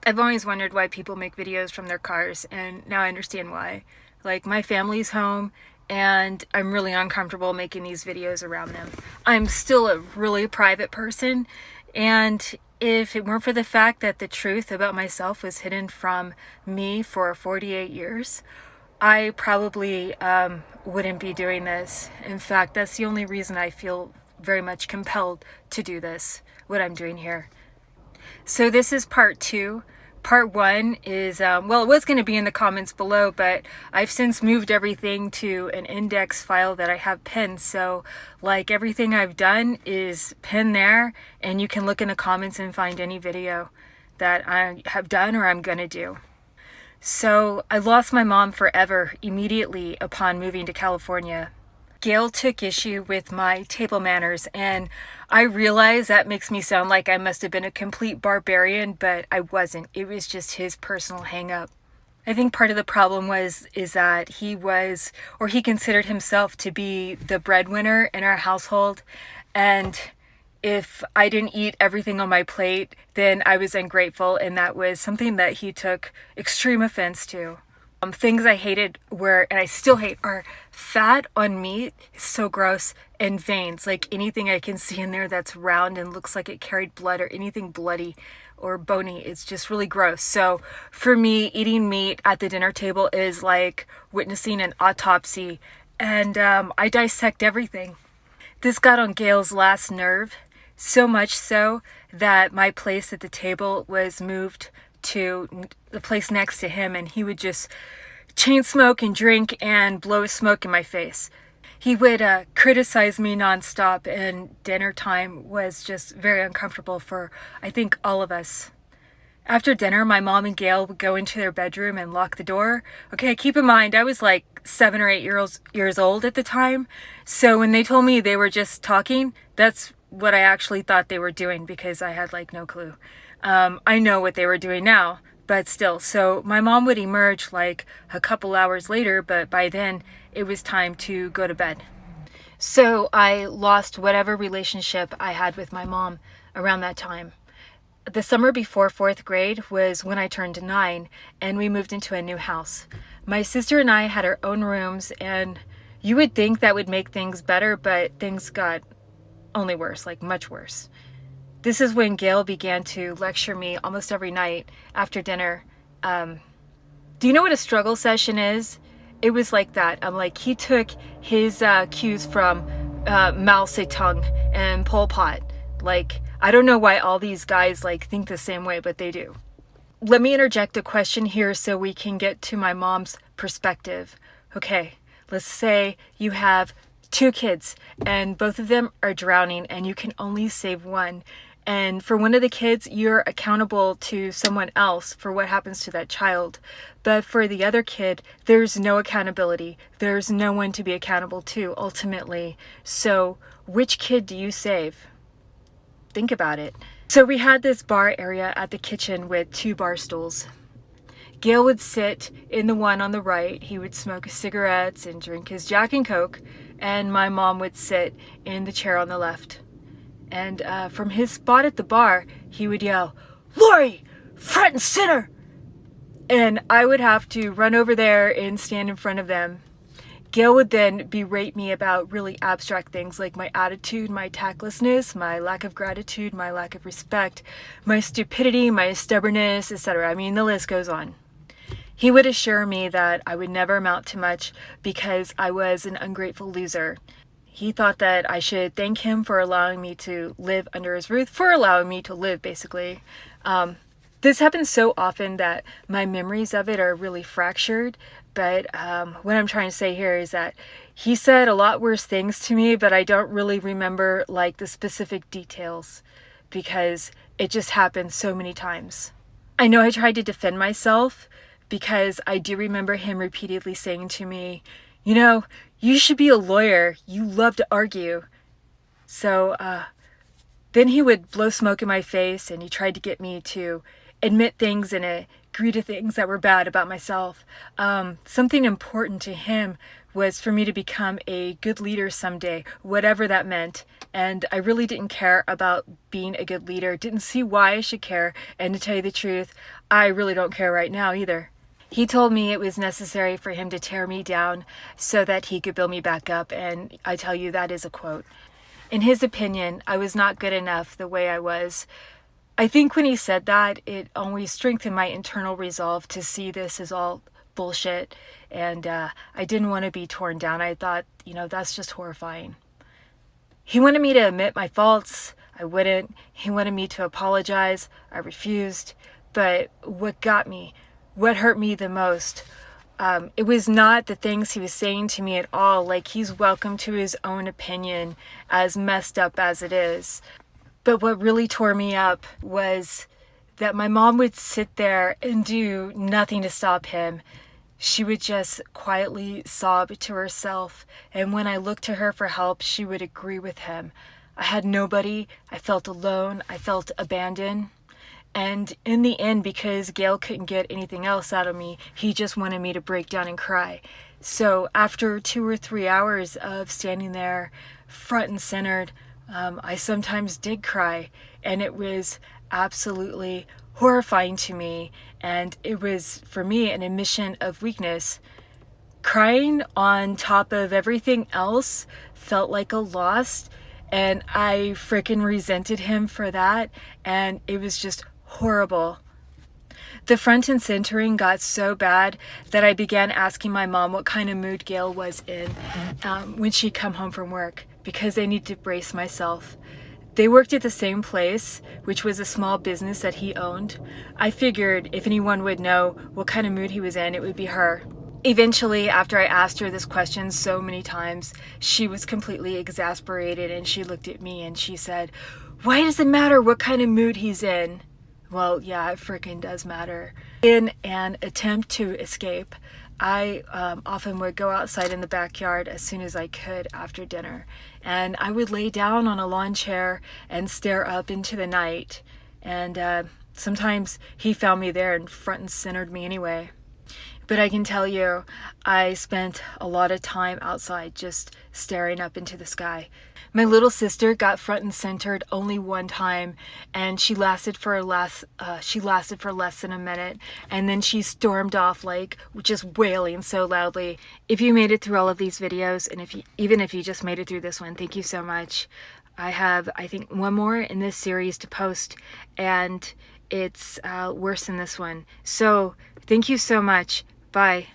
I've always wondered why people make videos from their cars, and now I understand why. Like, my family's home, and I'm really uncomfortable making these videos around them. I'm still a really private person, and if it weren't for the fact that the truth about myself was hidden from me for 48 years, I probably wouldn't be doing this. In fact, that's the only reason I feel very much compelled to do this, what I'm doing here. So this is part two. Part one is, well, it was going to be in the comments below, but I've since moved everything to an index file that I have pinned. So like everything I've done is pinned there, and you can look in the comments and find any video that I have done or I'm going to do. So I lost my mom forever immediately upon moving to California. Gail took issue with my table manners, and I realize that makes me sound like I must have been a complete barbarian, but I wasn't. It was just his personal hang-up. I think part of the problem is that he considered himself to be the breadwinner in our household, and if I didn't eat everything on my plate, then I was ungrateful, and that was something that he took extreme offense to. Things I hated and I still hate, are fat on meat. It's so gross. And veins, like anything I can see in there that's round and looks like it carried blood, or anything bloody or bony. It's just really gross. So for me, eating meat at the dinner table is like witnessing an autopsy, and I dissect everything. This got on Gail's last nerve, so much so that my place at the table was moved to the place next to him, and he would just chain smoke and drink and blow smoke in my face. He would criticize me nonstop, and dinner time was just very uncomfortable for, I think, all of us. After dinner, my mom and Gail would go into their bedroom and lock the door. Okay, keep in mind, I was like 7 or 8 years old at the time, so when they told me they were just talking, that's what I actually thought they were doing, because I had like no clue. I know what they were doing now, but still. So my mom would emerge like a couple hours later, but by then it was time to go to bed. So I lost whatever relationship I had with my mom around that time. The summer before 4th grade was when I turned 9, and we moved into a new house. My sister and I had our own rooms, and you would think that would make things better, but things got only worse, like much worse. This is when Gail began to lecture me almost every night after dinner. Do you know what a struggle session is? It was like that. Like, he took his cues from Mao Zedong and Pol Pot. Like, I don't know why all these guys like think the same way, but they do. Let me interject a question here so we can get to my mom's perspective. Okay, let's say you have 2 kids and both of them are drowning, and you can only save one. And for one of the kids, you're accountable to someone else for what happens to that child. But for the other kid, there's no accountability. There's no one to be accountable to, ultimately. So which kid do you save? Think about it. So we had this bar area at the kitchen with 2 bar stools. Gail would sit in the one on the right. He would smoke his cigarettes and drink his Jack and Coke. And my mom would sit in the chair on the left. And from his spot at the bar, he would yell, "Lori, front and center!" And I would have to run over there and stand in front of them. Gail would then berate me about really abstract things like my attitude, my tactlessness, my lack of gratitude, my lack of respect, my stupidity, my stubbornness, etc. I mean, the list goes on. He would assure me that I would never amount to much because I was an ungrateful loser. He thought that I should thank him for allowing me to live under his roof, for allowing me to live, basically. This happens so often that my memories of it are really fractured, but what I'm trying to say here is that he said a lot worse things to me, but I don't really remember like the specific details because it just happened so many times. I know I tried to defend myself because I do remember him repeatedly saying to me, "You know, you should be a lawyer. You love to argue." So then he would blow smoke in my face, and he tried to get me to admit things and agree to things that were bad about myself. Something important to him was for me to become a good leader someday, whatever that meant. and I really didn't care about being a good leader, didn't see why I should care, and to tell you the truth, I really don't care right now either. He told me it was necessary for him to tear me down so that he could build me back up, and I tell you, that is a quote. In his opinion, I was not good enough the way I was. I think when he said that, it always strengthened my internal resolve to see this as all bullshit, and I didn't want to be torn down. I thought, that's just horrifying. He wanted me to admit my faults. I wouldn't. He wanted me to apologize. I refused. But what hurt me the most, it was not the things he was saying to me at all. Like, he's welcome to his own opinion, as messed up as it is. But what really tore me up was that my mom would sit there and do nothing to stop him. She would just quietly sob to herself, and when I looked to her for help, she would agree with him. I had nobody. I felt alone. I felt abandoned. And in the end, because Gail couldn't get anything else out of me, he just wanted me to break down and cry. So after 2 or 3 hours of standing there front and centered, I sometimes did cry, and it was absolutely horrifying to me, and it was, for me, an admission of weakness. Crying on top of everything else felt like a loss, and I freaking resented him for that, and it was just horrible. The front and centering got so bad that I began asking my mom what kind of mood Gail was in when she'd come home from work, because I needed to brace myself. They worked at the same place, which was a small business that he owned. I figured if anyone would know what kind of mood he was in, it would be her. Eventually, after I asked her this question so many times, she was completely exasperated, and she looked at me and she said, "Why does it matter what kind of mood he's in?" Well, yeah, it freaking does matter. In an attempt to escape, I often would go outside in the backyard as soon as I could after dinner, and I would lay down on a lawn chair and stare up into the night, and sometimes he found me there and front and centered me anyway. But I can tell you, I spent a lot of time outside just staring up into the sky. My little sister got front and centered only one time, and she lasted for less than a minute, and then she stormed off, like, just wailing so loudly. If you made it through all of these videos, and even if you just made it through this one, thank you so much. I have, I think, one more in this series to post, and it's worse than this one. So thank you so much. Bye.